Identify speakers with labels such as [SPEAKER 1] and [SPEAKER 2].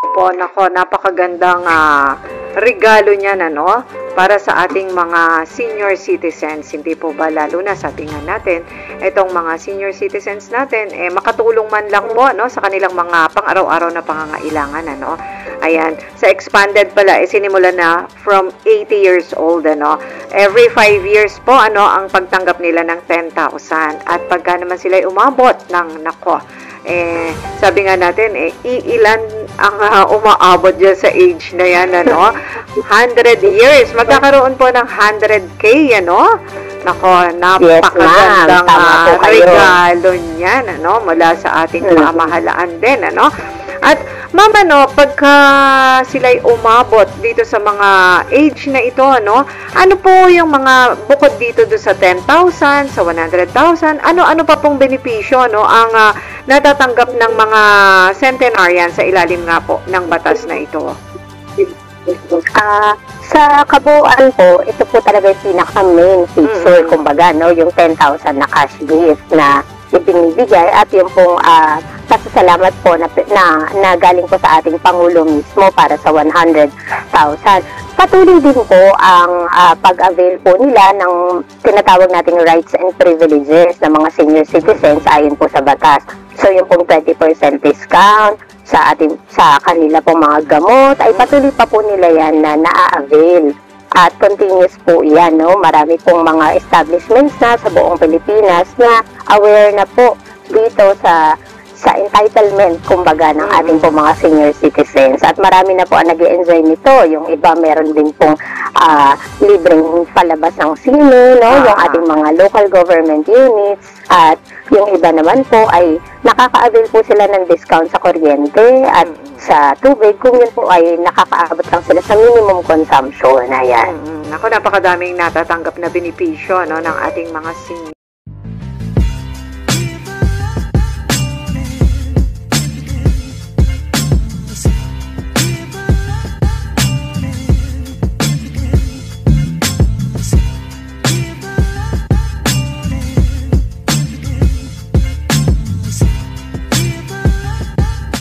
[SPEAKER 1] Po, nako, napakagandang regalo niyan, ano, para sa ating mga senior citizens. Hindi po ba, lalo na sabi nga natin, itong mga senior citizens natin, makatulong man lang po, no, sa kanilang mga pang-araw-araw na pangangailangan, ano. Ayan, sa expanded pala, sinimula na from 80 years old, ano. Every 5 years po, ano, ang pagtanggap nila ng 10,000. At pagka naman sila umabot ng, nako, sabi nga natin, iilan ang umaabot dyan sa age na yan, ano? 100 years. Magkakaroon po ng 100K, ano? Nako, napakagandang regalo niyan, ano? Mula sa ating pamahalaan din, ano? At, mama, no, pagka sila'y umabot dito sa mga age na ito, no, ano po yung mga bukod dito do sa 10,000, sa 100,000, ano pa pong benepisyo, no, ang natatanggap ng mga centenarian sa ilalim nga po ng batas na ito?
[SPEAKER 2] Sa kabuuan po, ito po talaga yung pinaka-main feature, kumbaga, no, yung 10,000 na cash gift na ibinibigay at yung pong pasasalamat po na galing po sa ating Pangulo mismo para sa 100,000. Patuloy din po ang pag-avail po nila ng tinatawag nating rights and privileges ng mga senior citizens ayon po sa batas. So yung pong 20% discount sa kanila pong mga gamot ay patuloy pa po nila yan na naa-avail. At continuous po yan, no? Marami pong mga establishments na sa buong Pilipinas na aware na po dito sa entitlement, kumbaga, ng ating po mga senior citizens. At marami na po ang nag-i-enjoy nito. Yung iba, meron din pong libreng palabas ng sine, no? Yung ating mga local government units. At yung iba naman po ay nakaka-avail po sila ng discount sa kuryente at sa tubig kung yun po ay nakakaabot lang sila sa minimum consumption. Ayan.
[SPEAKER 1] Ako, napakadaming natatanggap na benepisyo, no, ng ating mga senior.